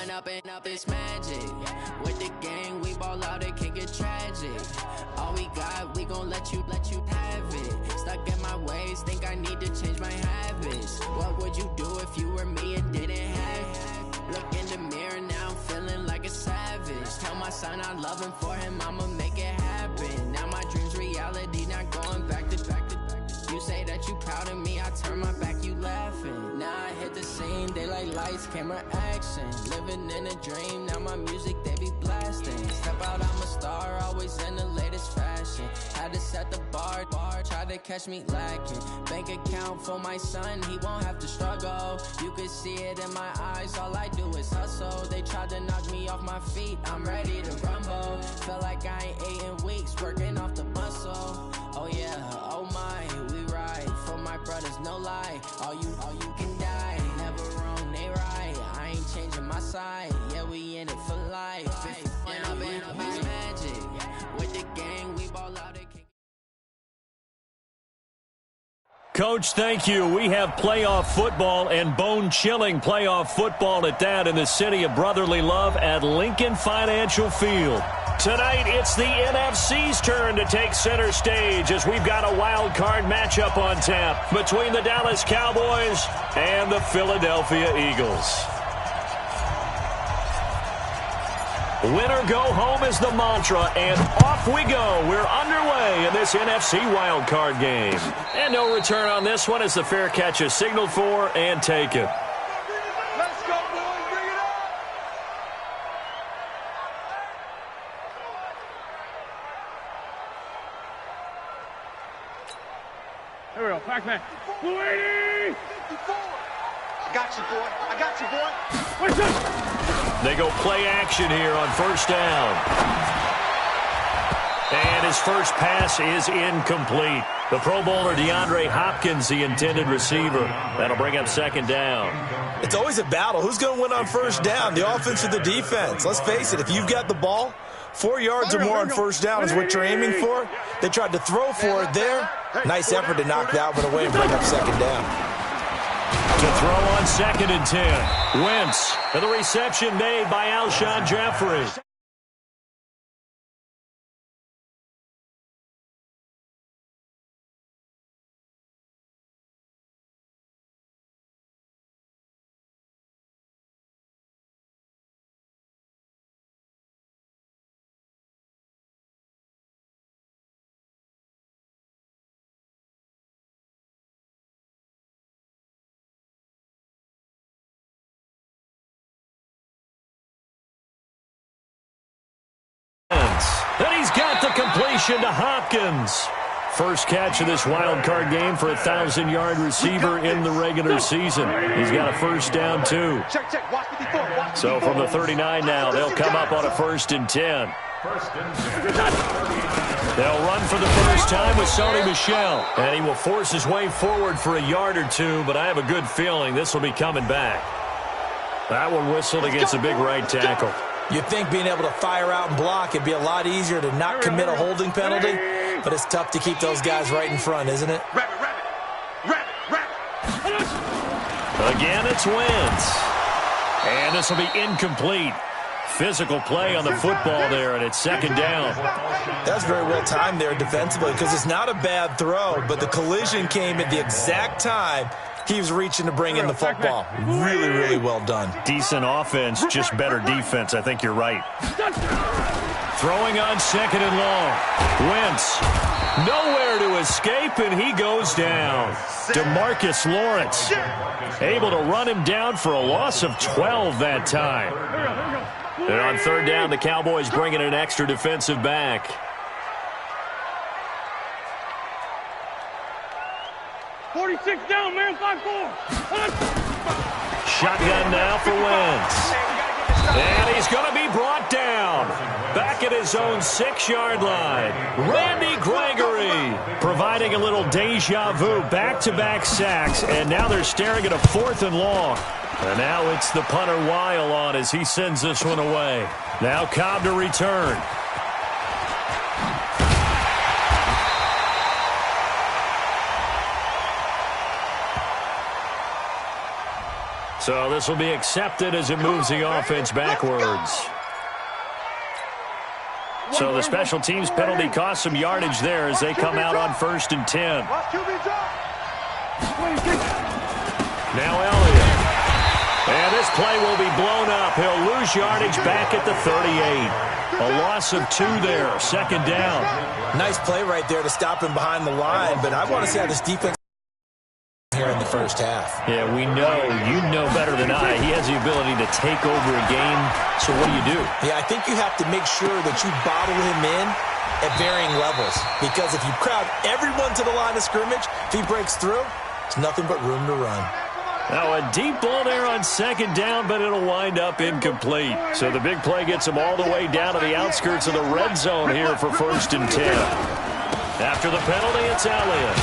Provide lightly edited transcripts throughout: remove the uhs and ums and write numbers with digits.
Growing up it's magic. With the gang, we ball out, it can get tragic. All we got, we gon' let you have it. Stuck in my ways, think I need to change my habits. What would you do if you were me and didn't have it? Look in the mirror, now I'm feeling like a savage. Tell my son I love him, for him I'ma make it happen. Now my dream's reality, not going back to. You say that you proud of me, I turn my back, you laughing. Now I hit the scene, they like lights, camera, action. Living in a dream, now my music, they be blasting. Step out, I'm a star, always in the latest fashion. Had to set the bar, try to catch me lacking. Bank account for my son, he won't have to struggle. You can see it in my eyes, all I do is hustle. They tried to knock me off my feet, I'm ready to rumble. Feel like I ain't ate in weeks, working off the muscle. Oh yeah, oh my, we ride for my brothers, no lie. All you can die, never wrong, they right. I ain't changing my side, yeah, we in it for life. Up it's magic. With the gang, we ball out. Coach, thank you. We have playoff football, and bone-chilling playoff football at that, in the city of brotherly love at Lincoln Financial Field. Tonight, it's the NFC's turn to take center stage as we've got a wild card matchup on tap between the Dallas Cowboys and the Philadelphia Eagles. Win or go home is the mantra, and off we go. We're underway in this NFC wildcard game. And no return on this one as the fair catch is signaled for and taken. Let's go, boys. Bring it up. There we go. Pac-Man. Blue 80. 54. I got you, boy. I got you, boy. What's up? They go play action here on first down. And his first pass is incomplete. The Pro Bowler DeAndre Hopkins, the intended receiver. That'll bring up second down. It's always a battle. Who's going to win on first down, the offense or the defense? Let's face it, if you've got the ball, 4 yards or more on first down is what you're aiming for. They tried to throw for it there. Nice effort to knock that one away and bring up second down. To throw on 2nd and 10. Wentz, and the reception made by Alshon Jeffrey. And he's got the completion to Hopkins. First catch of this wild card game for a 1,000-yard receiver in the regular season. He's got a first down, too. So from the 39 now, they'll come up on a 1st and 10. They'll run for the first time with Sony Michel. And he will force his way forward for a yard or two, but I have a good feeling this will be coming back. That one whistled against a big right tackle. You'd think being able to fire out and block, it'd be a lot easier to not commit a holding penalty, but it's tough to keep those guys right in front, isn't it? Again, it's Wentz. And this will be incomplete. Physical play on the football there, and it's second down. That's very well timed there defensively because it's not a bad throw, but the collision came at the exact time he was reaching to bring in the football. Really, really well done. Decent offense, just better defense. I think you're right. Throwing on 2nd and long. Wentz, nowhere to escape, and he goes down. DeMarcus Lawrence, able to run him down for a loss of 12 that time. And on 3rd down, the Cowboys bring in an extra defensive back. .46 down, man, 5-4. Shotgun now for Wentz. And he's going to be brought down. Back at his own 6-yard line. Randy Gregory providing a little deja vu. Back-to-back sacks, and now they're staring at a 4th and long. And now it's the punter Weil on as he sends this one away. Now Cobb to return. So this will be accepted as it moves the offense backwards. So the special teams penalty cost some yardage there as they come out on 1st and 10. Now Elliott. And this play will be blown up. He'll lose yardage back at the 38. A loss of 2 there. 2nd down. Nice play right there to stop him behind the line, but I want to see how this defense here in the first half. Yeah, we know. You know better than I. He has the ability to take over a game. So what do? Yeah, I think you have to make sure that you bottle him in at varying levels, because if you crowd everyone to the line of scrimmage, if he breaks through, it's nothing but room to run. Now a deep ball there on 2nd down, but it'll wind up incomplete. So the big play gets him all the way down to the outskirts of the red zone here for 1st and 10. After the penalty, it's Elliott.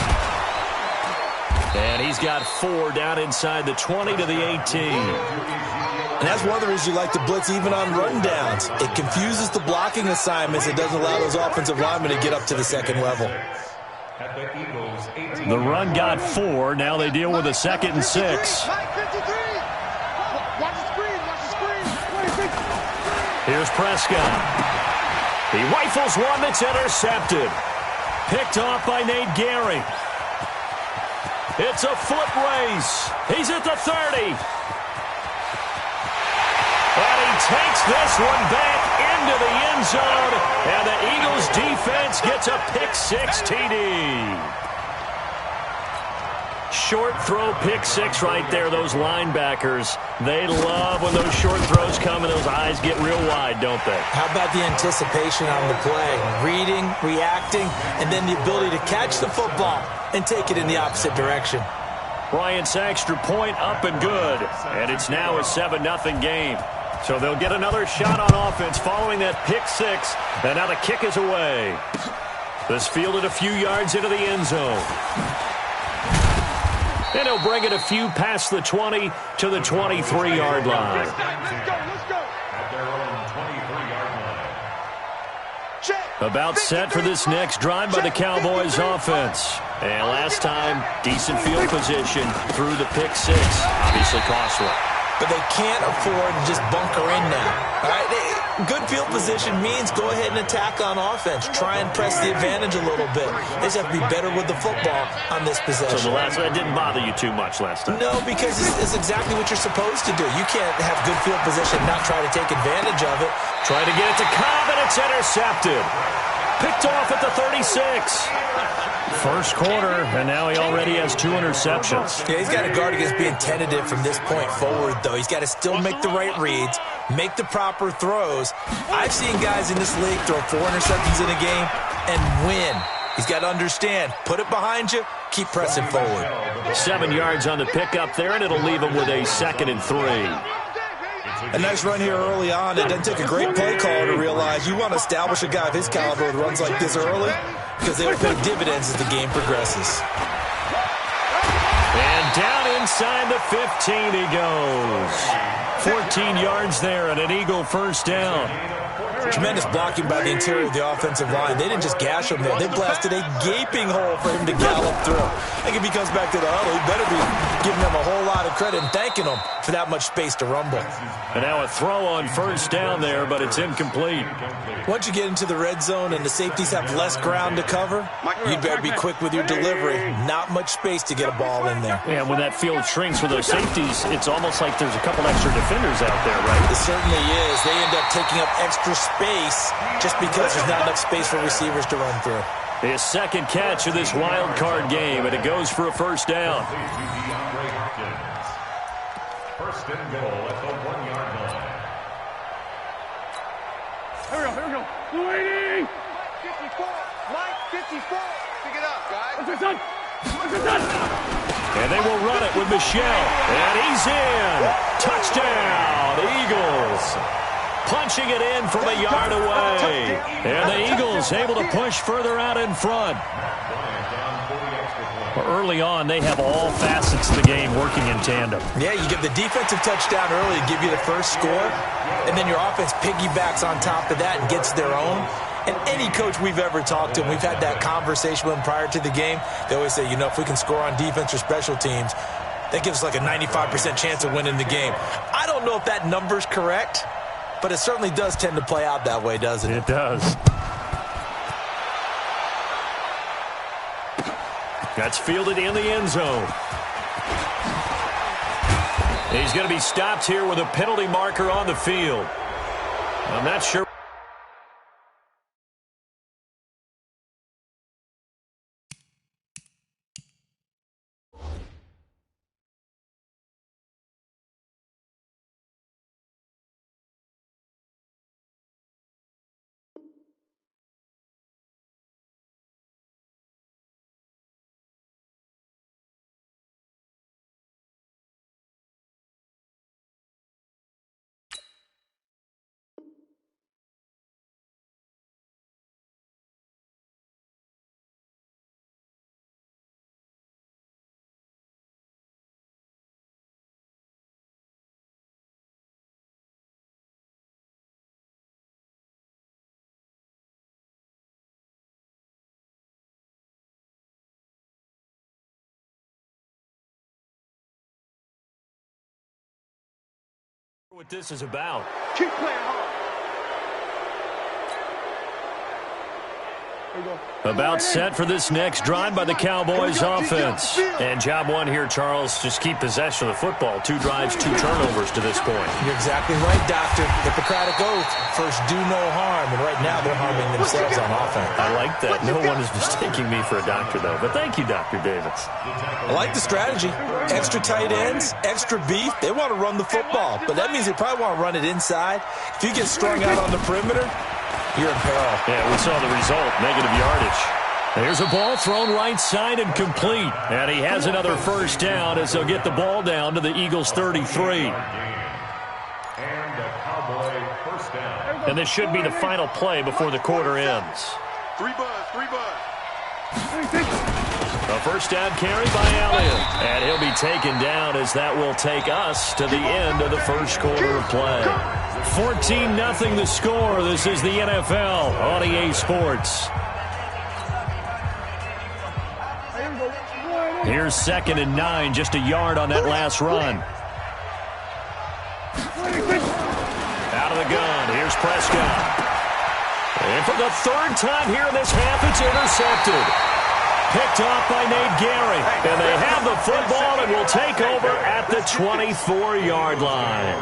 And he's got 4 down inside the 20 to the 18. And that's one of the reasons you like to blitz even on rundowns. It confuses the blocking assignments. It doesn't allow those offensive linemen to get up to the 2nd level. The run got 4. Now they deal with a 2nd and 6. Here's Prescott. He rifles one that's intercepted. Picked off by Nate Gehring. It's a foot race. He's at the 30. And he takes this one back into the end zone. And the Eagles defense gets a pick-6 TD. Short throw, pick-6 right there. Those linebackers, they love when those short throws come and those eyes get real wide, don't they? How about the anticipation on the play? Reading, reacting, and then the ability to catch the football and take it in the opposite direction. Bryant's extra point up and good. And it's now a 7-0 game. So they'll get another shot on offense following that pick-6. And now the kick is away. This fielded a few yards into the end zone. And he'll bring it a few past the 20 to the 23-yard line. About set for this next drive by the Cowboys offense. And last time, decent field position through the pick-6. Obviously costly. But they can't afford to just bunker in now. All right? Good field position means go ahead and attack on offense. Try and press the advantage a little bit. They just have to be better with the football on this possession. So the last one didn't bother you too much last time? No, because it's exactly what you're supposed to do. You can't have good field position and not try to take advantage of it. Try to get it to Cobb, and it's intercepted. Picked off at the 36. First quarter, and now he already has 2 interceptions. Yeah, he's got to guard against being tentative from this point forward, though. He's got to still make the right reads, make the proper throws. I've seen guys in this league throw 4 interceptions in a game and win. He's got to understand, put it behind you, keep pressing forward. 7 yards on the pickup there, and it'll leave him with a 2nd and 3. A nice run here early on. It doesn't take a great play caller to realize you want to establish a guy of his caliber with runs like this early, because they will pay dividends as the game progresses. And down inside the 15 he goes. 14 yards there and an Eagle first down. Tremendous blocking by the interior of the offensive line. They didn't just gash him there. They blasted a gaping hole for him to gallop through. I think if he comes back to the huddle, he better be giving them a whole lot of credit and thanking them for that much space to rumble. And now a throw on first down there, but it's incomplete. Once you get into the red zone and the safeties have less ground to cover, you better be quick with your delivery. Not much space to get a ball in there. And when that field shrinks with those safeties, it's almost like there's a couple extra defenders out there, right? It certainly is. They end up taking up extra space just because there's not enough space for receivers to run through. His second catch of this wild card game, and it goes for a first down. First and goal at the 1-yard line. Here we go. Waiting. 54. Mike 54. Pick it up, guys. What's it done? And they will run it with Michelle. And he's in. Touchdown, Eagles. Punching it in from a yard away. And the Eagles able to push further out in front. Early on, they have all facets of the game working in tandem. Yeah, you get the defensive touchdown early to give you the first score, and then your offense piggybacks on top of that and gets their own. And any coach we've ever talked to, and we've had that conversation with them prior to the game, they always say, you know, if we can score on defense or special teams, That gives like a 95% chance of winning the game. I don't know if that number's correct, but it certainly does tend to play out that way, doesn't it? It does. That's fielded in the end zone. He's going to be stopped here with a penalty marker on the field. I'm not sure. What this is about. Keep playing hard. About set for this next drive by the Cowboys offense. And job one here, Charles, just keep possession of the football. 2 drives, 2 turnovers to this point. You're exactly right, Doctor. Hippocratic oath. First, do no harm. And right now, they're harming themselves on offense. I like that. No one is mistaking me for a doctor, though. But thank you, Dr. Davis. I like the strategy. Extra tight ends, extra beef. They want to run the football. But that means they probably want to run it inside. If you get strung out on the perimeter, you're in peril. Yeah, we saw the result, negative yardage. There's a ball thrown right side and complete. And he has another first down as they'll get the ball down to the Eagles' 33. And this should be the final play before the quarter ends. 3 buzz. A first down carry by Elliott. And he'll be taken down as that will take us to the end of the first quarter of play. 14-0 the score. This is the NFL on EA Sports. Here's 2nd and 9, just a yard on that last run. Out of the gun, here's Prescott. And for the 3rd time here in this half, it's intercepted. Picked off by Nate Gehring. And they have the football and will take over at the 24-yard line.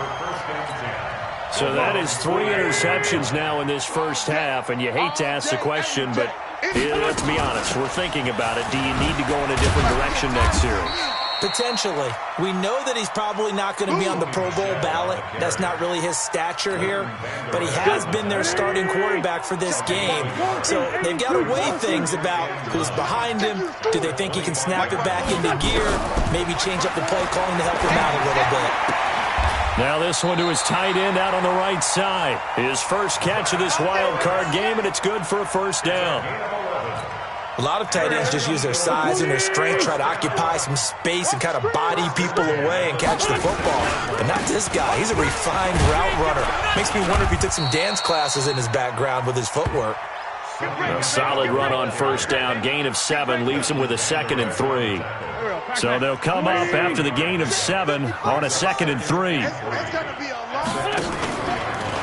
So that is 3 interceptions now in this first half, and you hate to ask the question, but let's be honest, we're thinking about it. Do you need to go in a different direction next series? Potentially. We know that he's probably not going to be on the Pro Bowl ballot. That's not really his stature here, but he has been their starting quarterback for this game. So they've got to weigh things about who's behind him. Do they think he can snap it back into gear? Maybe change up the play calling to help him out a little bit. Now this one to his tight end out on the right side. His first catch of this wild card game, and it's good for a first down. A lot of tight ends just use their size and their strength, try to occupy some space and kind of body people away and catch the football. But not this guy. He's a refined route runner. Makes me wonder if he took some dance classes in his background with his footwork. A solid run on first down. Gain of 7 leaves him with a 2nd and 3. So they'll come up after the gain of 7 on a 2nd and 3.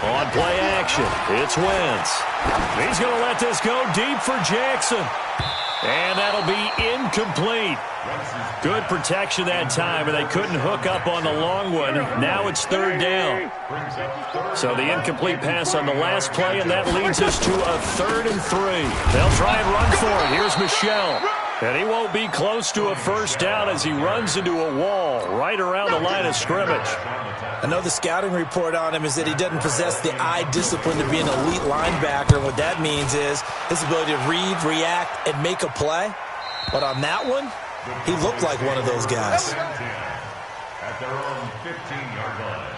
On play action, it's Wentz. He's going to let this go deep for Jackson. And that'll be incomplete. Good protection that time, and they couldn't hook up on the long one. Now it's 3rd down. So the incomplete pass on the last play, and that leads us to a 3rd and 3. They'll try and run for it. Here's Michel. And he won't be close to a first down as he runs into a wall right around the line of scrimmage. I know the scouting report on him is that he doesn't possess the eye discipline to be an elite linebacker. And what that means is his ability to read, react, and make a play. But on that one, he looked like one of those guys. At their own 15-yard line.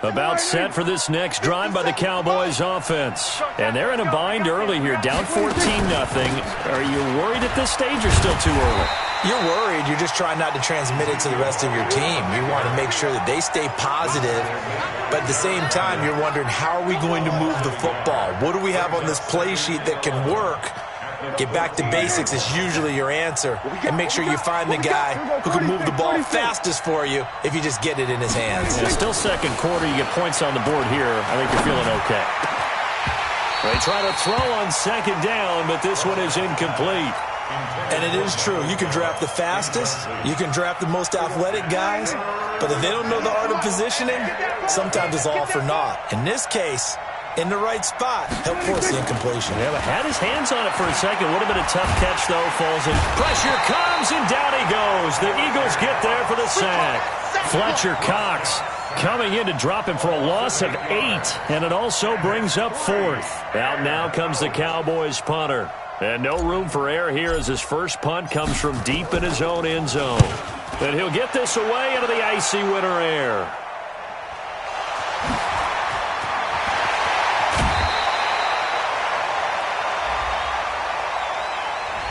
About set for this next drive by the Cowboys offense. And they're in a bind early here, down 14-0. Are you worried at this stage or still too early? You're worried. You're just trying not to transmit it to the rest of your team. You want to make sure that they stay positive. But at the same time, you're wondering, how are we going to move the football? What do we have on this play sheet that can work? Get back to basics is usually your answer. And make sure you find the guy who can move the ball fastest for you if you just get it in his hands. Yeah, still second quarter. You get points on the board here. I think you're feeling okay. They try to throw on second down, but this one is incomplete. And it is true. You can draft the fastest. You can draft the most athletic guys. But if they don't know the art of positioning, sometimes it's all for naught. In this case, in the right spot, help force the incompletion. Yeah, but had his hands on it for a second. Would have been a tough catch, though. Falls in. Pressure comes, and down he goes. The Eagles get there for the sack. Fletcher Cox coming in to drop him for a loss of 8. And it also brings up 4th. Out now comes the Cowboys punter. And no room for error here as his first punt comes from deep in his own end zone. And he'll get this away into the icy winter air.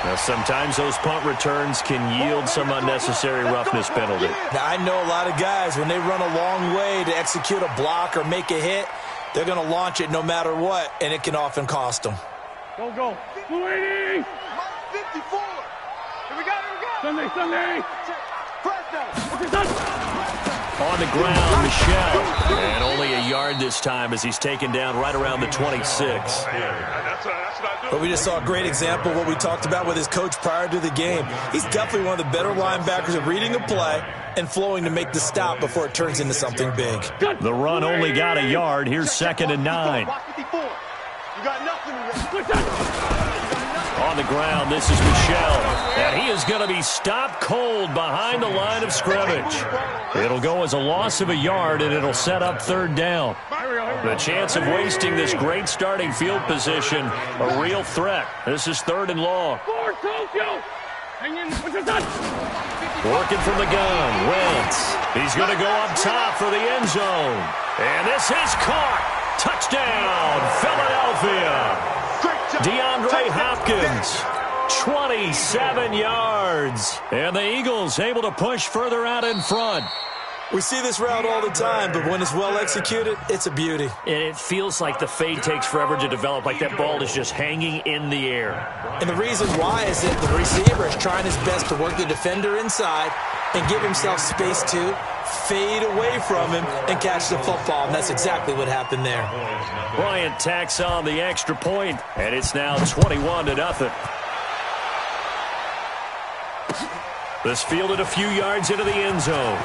Now, sometimes those punt returns can yield some unnecessary roughness penalty. Now, I know a lot of guys, when they run a long way to execute a block or make a hit, they're going to launch it no matter what, and it can often cost them. Go. 280. 54. Here we go. Sunday. On the ground, Michelle. And only a yard this time as he's taken down right around the 26. But we just saw a great example of what we talked about with his coach prior to the game. He's definitely one of the better linebackers at reading a play and flowing to make the stop before it turns into something big. The run only got a yard. Here's 2nd and 9. You got nothing. On the ground, this is Michelle. And he is going to be stopped cold behind the line of scrimmage. It'll go as a loss of a yard, and it'll set up 3rd down. The chance of wasting this great starting field position, a real threat. This is 3rd and long. Working from the gun, Wentz. He's going to go up top for the end zone. And this is caught. Touchdown, Philadelphia. DeAndre Hopkins, 27 yards. And the Eagles able to push further out in front. We see this route all the time, but when it's well executed, it's a beauty. And it feels like the fade takes forever to develop, like that ball is just hanging in the air. And the reason why is that the receiver is trying his best to work the defender inside and give himself space to fade away from him and catch the football, and that's exactly what happened there. Bryant tacks on the extra point, and it's now 21-0. This fielded a few yards into the end zone.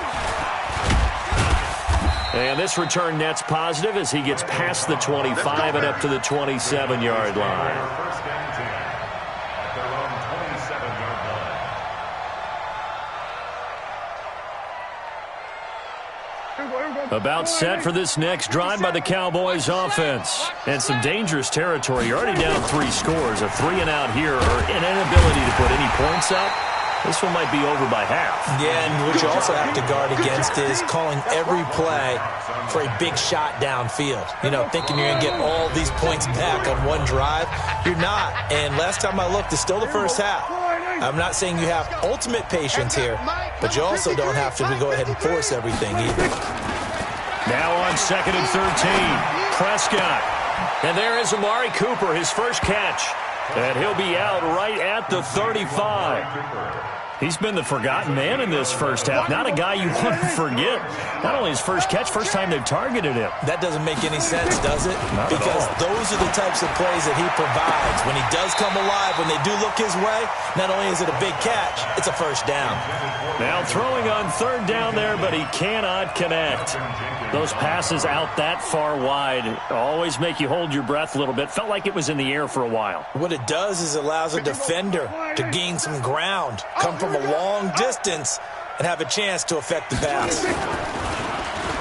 And this return net's positive as he gets past the 25 and up to the 27-yard line. About set for this next drive by the Cowboys offense. And some dangerous territory. You're already down 3 scores. A 3-and-out here, or an inability to put any points up. This one might be over by half. Yeah, and what you also have to guard against is calling every play for a big shot downfield. You know, thinking you're going to get all these points back on one drive. You're not. And last time I looked, it's still the first half. I'm not saying you have ultimate patience here, but you also don't have to go ahead and force everything either. Now on 2nd and 13, Prescott. And there is Amari Cooper, his first catch. And he'll be out right at the 35. He's been the forgotten man in this first half. Not a guy you want to forget. Not only his first catch, first time they've targeted him. That doesn't make any sense, does it? Not because at all. Those are the types of plays that he provides. When he does come alive, when they do look his way, not only is it a big catch, it's a first down. Now throwing on 3rd down there, but he cannot connect. Those passes out that far wide always make you hold your breath a little bit. Felt like it was in the air for a while. What it does is it allows a defender to gain some ground, come from a long distance, and have a chance to affect the pass.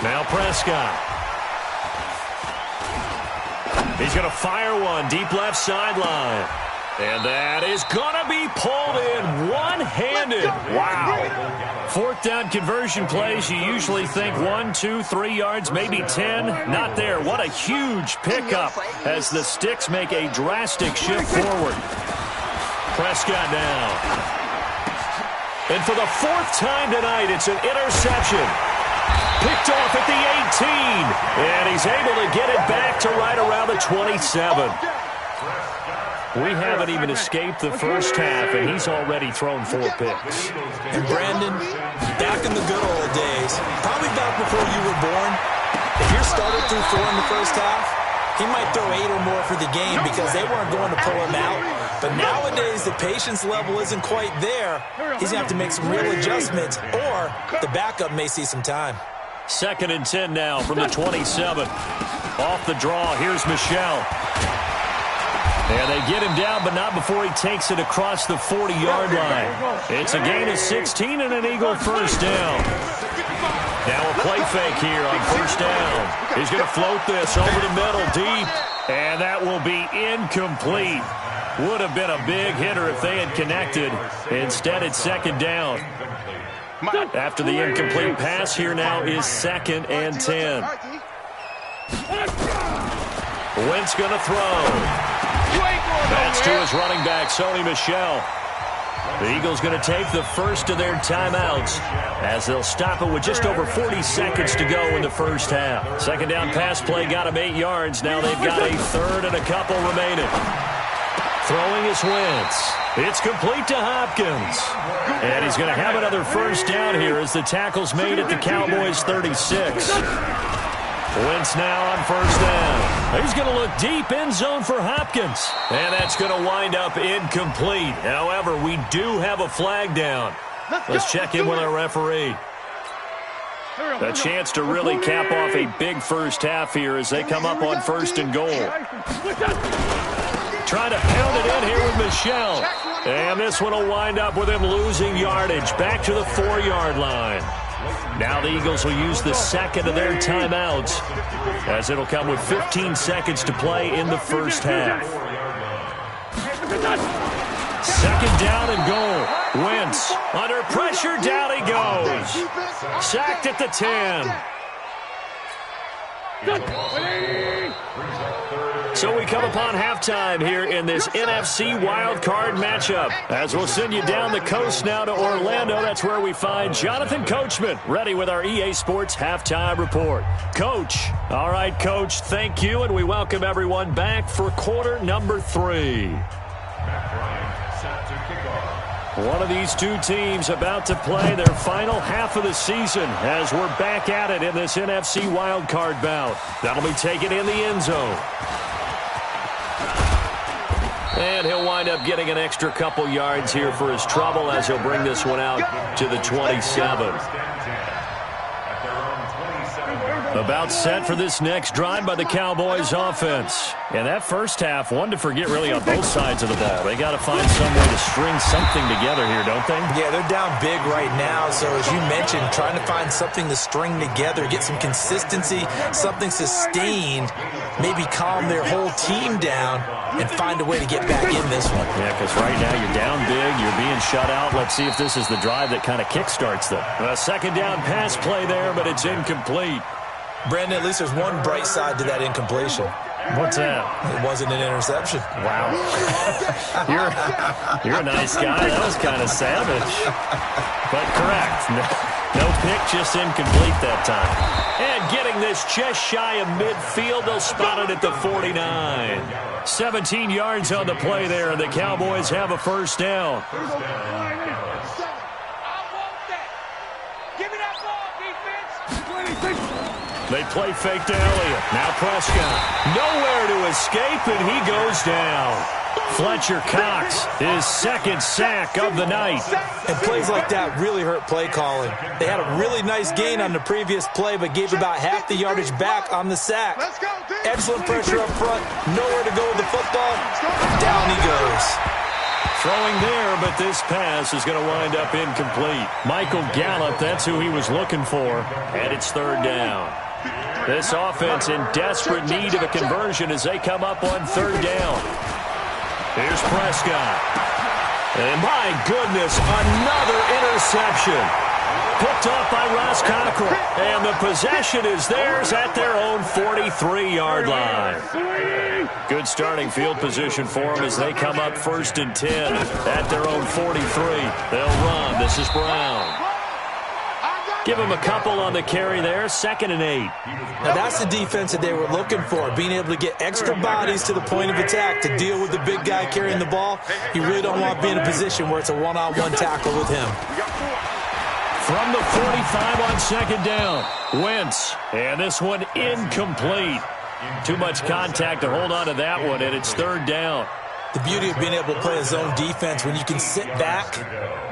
Now Prescott. He's going to fire one deep left sideline. And that is going to be pulled in one single-handed. Wow. Fourth down conversion plays, you usually think 1, 2, 3 yards, maybe 10. Not there. What a huge pickup as the Sticks make a drastic shift forward. Prescott now. And for the fourth time tonight, it's an interception. Picked off at the 18. And he's able to get it back to right around the 27. We haven't even escaped the first half, and he's already thrown 4 picks. And Brandon, back in the good old days, probably back before you were born, if your starter threw 4 in the first half, he might throw 8 or more for the game because they weren't going to pull him out. But nowadays, the patience level isn't quite there. He's going to have to make some real adjustments, or the backup may see some time. 2nd and 10 now from the 27. Off the draw, here's Michel. And they get him down, but not before he takes it across the 40-yard line. It's a gain of 16 and an Eagle first down. Now a play fake here on first down. He's going to float this over the middle deep, and that will be incomplete. Would have been a big hitter if they had connected. Instead, it's 2nd down. After the incomplete pass, here now is 2nd and 10. Wentz going to throw. That's to his running back, Sony Michel. The Eagles going to take the first of their timeouts as they'll stop it with just over 40 seconds to go in the first half. 2nd down pass play got him 8 yards. Now they've got a 3rd and a couple remaining. Throwing is Wentz. It's complete to Hopkins. And he's going to have another first down here as the tackle's made at the Cowboys' 36. Wentz now on first down. He's going to look deep end zone for Hopkins. And that's going to wind up incomplete. However, we do have a flag down. Let's check in with our referee. A chance to really cap off a big first half here as they come up on 1st and goal. Trying to pound it in here with Michel. And this one will wind up with him losing yardage. Back to the 4-yard line. Now the Eagles will use the 2nd of their timeouts as it'll come with 15 seconds to play in the first half. 2nd down and goal. Wentz under pressure. Down he goes. Sacked at the 10. So we come upon halftime here in this NFC wildcard matchup. As we'll send you down the coast now to Orlando, that's where we find Jonathan Coachman, ready with our EA Sports Halftime Report. Coach. All right, Coach, thank you, and we welcome everyone back for quarter number 3. One of these two teams about to play their final half of the season as we're back at it in this NFC wildcard bout. That'll be taken in the end zone. And he'll wind up getting an extra couple yards here for his trouble as he'll bring this one out to the 27. About set for this next drive by the Cowboys offense. And that first half, one to forget really on both sides of the ball. They got to find some way to string something together here, don't they? Yeah, they're down big right now. So as you mentioned, trying to find something to string together, get some consistency, something sustained, maybe calm their whole team down and find a way to get back in this one. Yeah, because right now you're down big, you're being shut out. Let's see if this is the drive that kind of kickstarts them. A 2nd down pass play there, but it's incomplete. Brandon, at least there's one bright side to that incompletion. What's that? It wasn't an interception. Wow. You're a nice guy. That was kind of savage. But correct. No pick, just incomplete that time. And getting this just shy of midfield, they'll spot it at the 49. 17 yards on the play there, and the Cowboys have a first down. They play fake to Elliott. Now Prescott. Nowhere to escape, and he goes down. Fletcher Cox, his 2nd sack of the night. And plays like that really hurt play calling. They had a really nice gain on the previous play, but gave about half the yardage back on the sack. Excellent pressure up front. Nowhere to go with the football. Down he goes. Throwing there, but this pass is going to wind up incomplete. Michael Gallup, that's who he was looking for, and it's 3rd down. This offense in desperate need of a conversion as they come up on 3rd down. Here's Prescott. And my goodness, another interception. Picked off by Ross Cockrell. And the possession is theirs at their own 43-yard line. Good starting field position for them as they come up 1st and 10 at their own 43. They'll run. This is Brown. Give him a couple on the carry there, 2nd and 8. Now that's the defense that they were looking for, being able to get extra bodies to the point of attack to deal with the big guy carrying the ball. You really don't want to be in a position where it's a one-on-one tackle with him. From the 45 on 2nd down, Wentz. And this one incomplete. Too much contact to hold on to that one, and it's 3rd down. The beauty of being able to play a zone defense, when you can sit back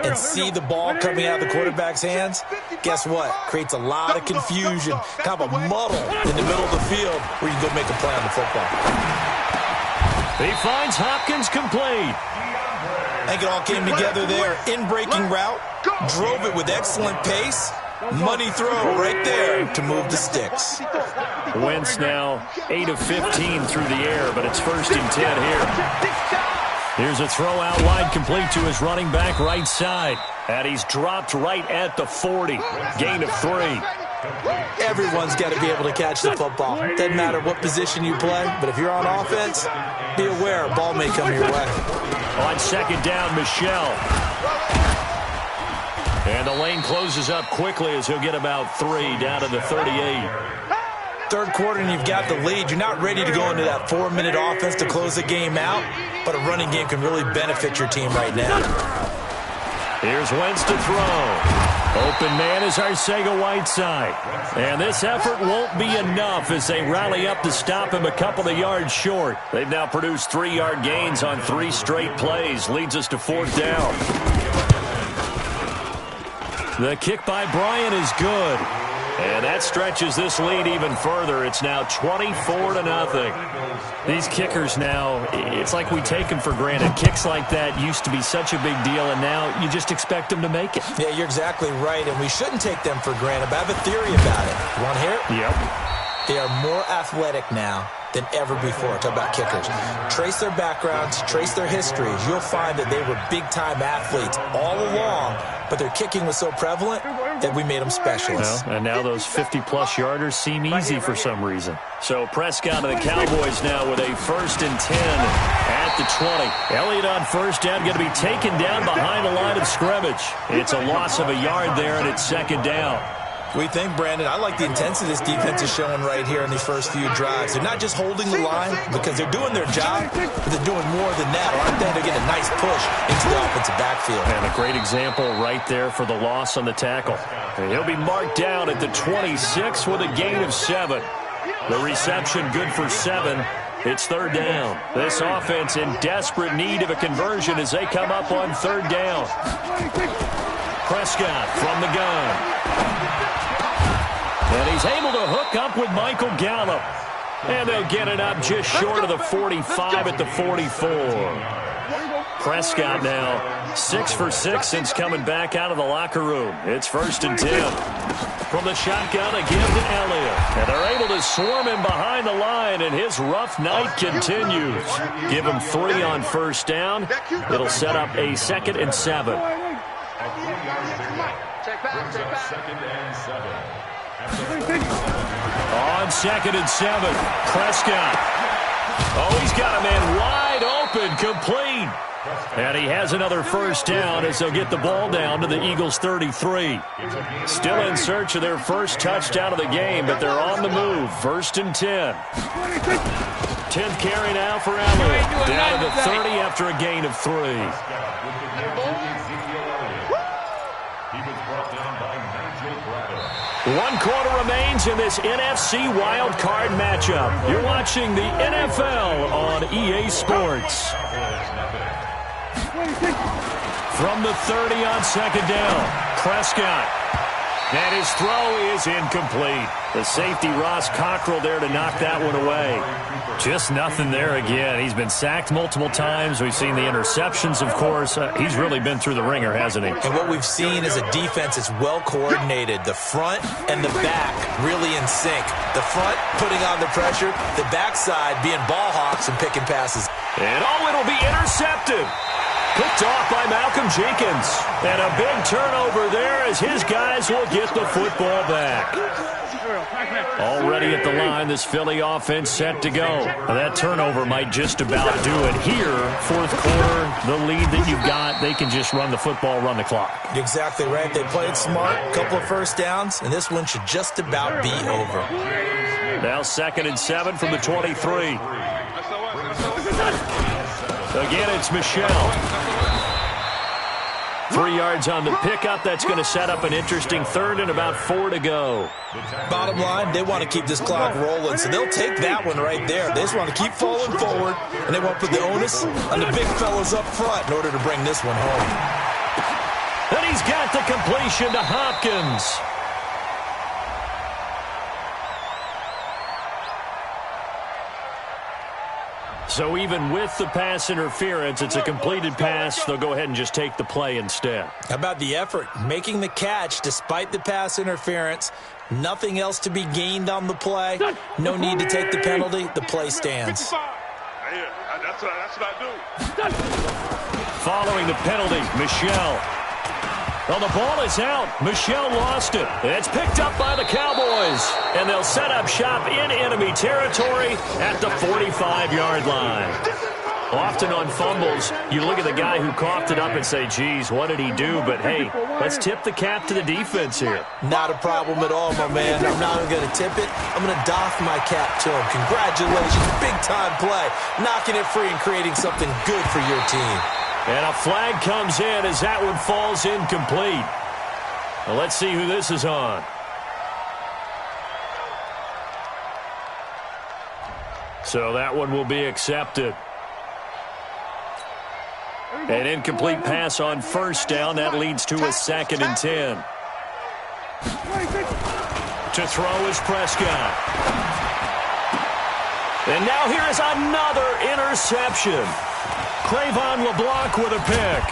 and see the ball coming out of the quarterback's hands, guess what? Creates a lot of confusion, kind of a muddle in the middle of the field where you can go make a play on the football. He finds Hopkins complete. I think it all came together there. In-breaking route, drove it with excellent pace. Money throw right there to move the sticks. Wentz now 8 of 15 through the air, but it's 1st and 10 here. Here's a throw out wide, complete to his running back right side. And he's dropped right at the 40. Gain of 3. Everyone's got to be able to catch the football. Doesn't matter what position you play, but if you're on offense, be aware a ball may come your way. On 2nd down, Michelle. And the lane closes up quickly as he'll get about 3 down to the 38. 3rd quarter and you've got the lead. You're not ready to go into that 4-minute offense to close the game out, but a running game can really benefit your team right now. Here's Wentz to throw. Open man is Arcega-Whiteside. And this effort won't be enough as they rally up to stop him a couple of yards short. They've now produced 3-yard gains on 3 straight plays. Leads us to 4th down. The kick by Bryant is good. And that stretches this lead even further. It's now 24-0. These kickers now, it's like we take them for granted. Kicks like that used to be such a big deal, and now you just expect them to make it. Yeah, you're exactly right, and we shouldn't take them for granted. But I have a theory about it. You want to hear it? Yep. They are more athletic now than ever before. Talk about kickers. Trace their backgrounds, trace their histories. You'll find that they were big-time athletes all along, but their kicking was so prevalent that we made them specialists. Well, and now those 50-plus yarders seem easy for some reason. So Prescott and the Cowboys now with a 1st and 10 at the 20. Elliott on 1st down, going to be taken down behind the line of scrimmage. It's a loss of a yard there, and it's 2nd down. We think, Brandon, I like the intensity this defense is showing right here in these first few drives. They're not just holding the line because they're doing their job, but they're doing more than that, aren't they? They're getting a nice push into the offensive backfield. And a great example right there for the loss on the tackle. And he'll be marked down at the 26 with a gain of 7. The reception good for 7. It's 3rd down. This offense in desperate need of a conversion as they come up on 3rd down. Prescott from the gun. And he's able to hook up with Michael Gallup. And they'll get it up just short of the 45 at the 44. Prescott now 6 for 6 since coming back out of the locker room. It's 1st and 10. From the shotgun, a give to Elliott. And they're able to swarm him behind the line, and his rough night continues. Give him 3 on 1st down. It'll set up a 2nd and 7. On 2nd and 7, Prescott. Oh, he's got a man wide open, complete. And he has another 1st down as they'll get the ball down to the Eagles' 33. Still in search of their first touchdown of the game, but they're on the move. 1st and 10. 10th carry now for Elliott. Down to the 30 after a gain of 3. One quarter remains in this NFC Wild Card matchup. You're watching the NFL on EA Sports. From the 30 on 2nd down, Prescott. And his throw is incomplete. The safety, Ross Cockrell, there to knock that one away. Just nothing there again. He's been sacked multiple times. We've seen the interceptions, of course. He's really been through the ringer, hasn't he? And what we've seen is a defense that's well coordinated. The front and the back really in sync. The front putting on the pressure, the backside being ball hawks and picking passes. And it'll be intercepted. Picked off by Malcolm Jenkins. And a big turnover there as his guys will get the football back. Already at the line, this Philly offense set to go. Now, that turnover might just about do it here. Fourth quarter, the lead that you've got, they can just run the football, run the clock. Exactly right. They played smart, couple of first downs, and this one should just about be over. Now 2nd and 7 from the 23. Again, it's Michelle. 3 yards on the pickup. That's going to set up an interesting third and about 4 to go. Bottom line, they want to keep this clock rolling, so they'll take that one right there. They just want to keep falling forward, and they want to put the onus on the big fellas up front in order to bring this one home. And he's got the completion to Hopkins. So even with the pass interference, it's a completed pass. They'll go ahead and just take the play instead. How about the effort? Making the catch despite the pass interference. Nothing else to be gained on the play. No need to take the penalty. The play stands. That's what I do. Following the penalty, Michelle. Well, the ball is out. Michelle lost it. It's picked up by the Cowboys. And they'll set up shop in enemy territory at the 45-yard line. Often on fumbles, you look at the guy who coughed it up and say, geez, what did he do? But, hey, let's tip the cap to the defense here. Not a problem at all, my man. I'm not even going to tip it. I'm going to doff my cap to him. Congratulations. Big-time play. Knocking it free and creating something good for your team. And a flag comes in as that one falls incomplete. Well, let's see who this is on. So that one will be accepted. An incomplete pass on first down. That leads to a 2nd and 10. To throw is Prescott. And now here is another interception. Cravon LeBlanc with a pick.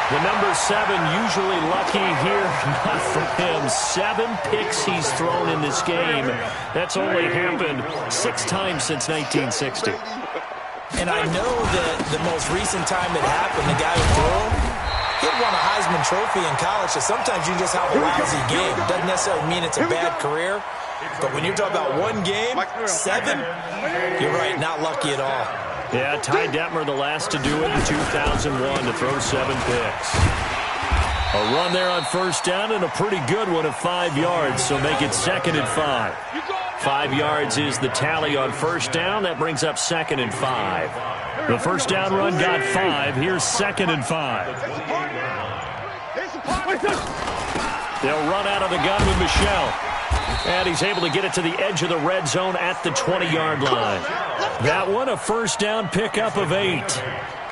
The number 7 usually lucky here. Not for him. 7 picks he's thrown in this game. That's only happened 6 times since 1960. And I know that the most recent time it happened, the guy who threw him, he had won a Heisman Trophy in college, so sometimes you just have a lousy game. Doesn't necessarily mean it's a bad career. But when you're talking about one game, 7, you're right, not lucky at all. Yeah, Ty Detmer, the last to do it in 2001, to throw 7 picks. A run there on first down and a pretty good one of 5 yards, so make it 2nd and 5. 5 yards is the tally on first down. That brings up 2nd and 5. The first down run got 5. Here's 2nd and 5. They'll run out of the gun with Michelle. And he's able to get it to the edge of the red zone at the 20-yard line. That one, a first down pickup of 8.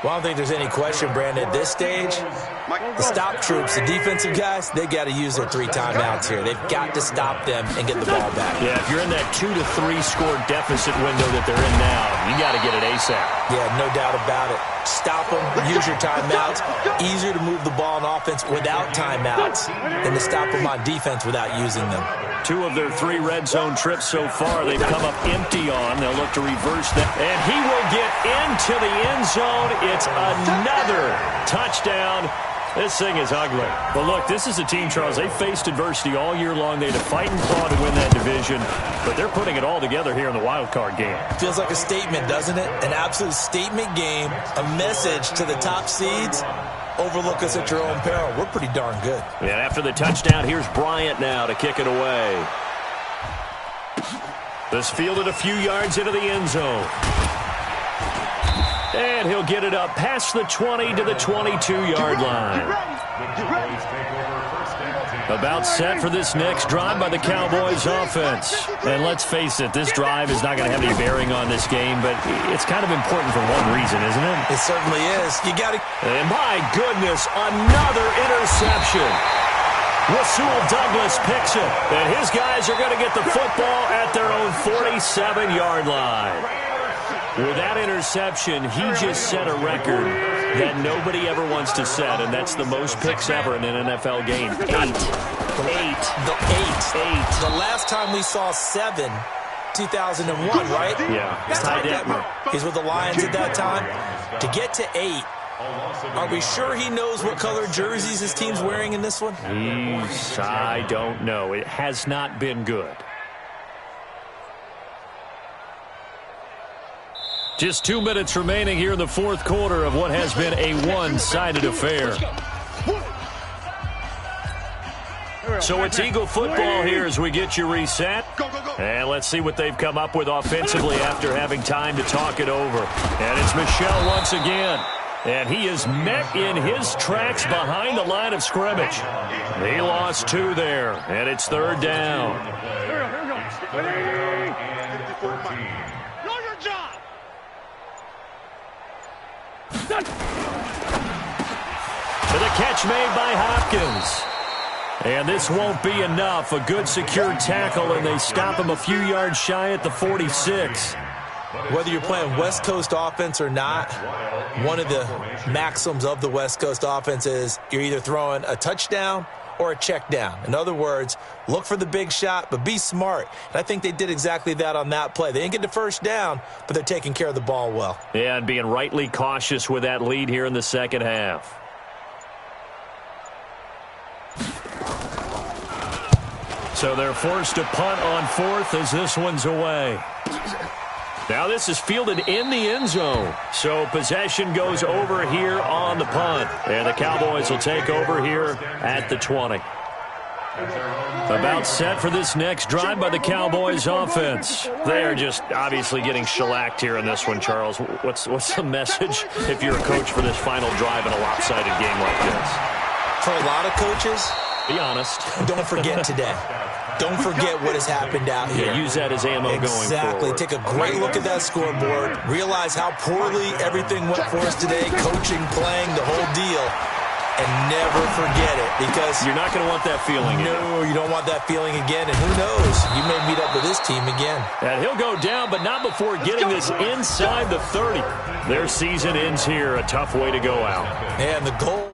Well, I don't think there's any question, Brandon. At this stage, the stop troops, the defensive guys, they got to use their 3 timeouts here. They've got to stop them and get the ball back. Yeah, if you're in that 2 to 3 score deficit window that they're in now, you got to get it ASAP. Yeah, no doubt about it. Stop them, use your timeouts. Easier to move the ball on offense without timeouts than to stop them on defense without using them. 2 of their 3 red zone trips so far, they've come up empty on. They'll look to reverse that. And he will get into the end zone. It's another touchdown. This thing is ugly. But look, this is a team, Charles, they faced adversity all year long. They had to fight and claw to win that division. But they're putting it all together here in the wild card game. Feels like a statement, doesn't it? An absolute statement game. A message to the top seeds. Overlook us at your own peril. We're pretty darn good. And after the touchdown, here's Bryant now to kick it away. This fielded a few yards into the end zone. And he'll get it up past the 20 to the 22-yard line. About set for this next drive by the Cowboys offense. And let's face it, this drive is not going to have any bearing on this game, but it's kind of important for one reason, isn't it? It certainly is. You got to... And my goodness, another interception. Rasul Douglas picks it. And his guys are going to get the football at their own 47-yard line. With that interception, he just set a record that nobody ever wants to set, and that's the most picks ever in an NFL game. 8. The last time we saw 7 2001, right? Yeah, He's Ty Detmer. He's with the Lions at that time. To get to 8, are we sure he knows what color jerseys his team's wearing in this one? I don't know. It has not been good. Just 2 minutes remaining here in the fourth quarter of what has been a one-sided affair. So it's Eagle football here as we get you reset. And let's see what they've come up with offensively after having time to talk it over. And it's Michel once again. And he is met in his tracks behind the line of scrimmage. He lost 2 there, and it's third down. To the catch made by Hopkins. And this won't be enough. A good secure tackle, and they stop him a few yards shy at the 46. Whether you're playing West Coast offense or not, one of the maxims of the West Coast offense is you're either throwing a touchdown or a check down. In other words, look for the big shot, but be smart. And I think they did exactly that on that play. They didn't get the first down, but they're taking care of the ball well. Yeah, and being rightly cautious with that lead here in the second half. So they're forced to punt on 4th as this one's away. Now this is fielded in the end zone. So possession goes over here on the punt. And the Cowboys will take over here at the 20. About set for this next drive by the Cowboys offense. They are just obviously getting shellacked here in this one, Charles. What's the message if you're a coach for this final drive in a lopsided game like this? For a lot of coaches, be honest. Don't forget today. Don't forget what has happened out here. Yeah, use that as ammo going forward. Exactly. Take a great look at that scoreboard. Realize how poorly everything went for us today. Coaching, playing, the whole deal. And never forget it, because you're not going to want that feeling again. No, you don't want that feeling again. And who knows? You may meet up with this team again. And he'll go down, but not before getting this inside the 30. Their season ends here. A tough way to go out. And the goal.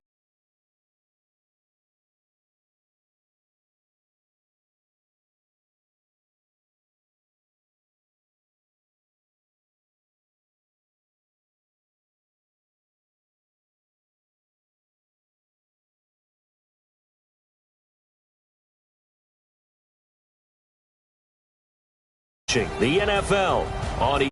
The NFL on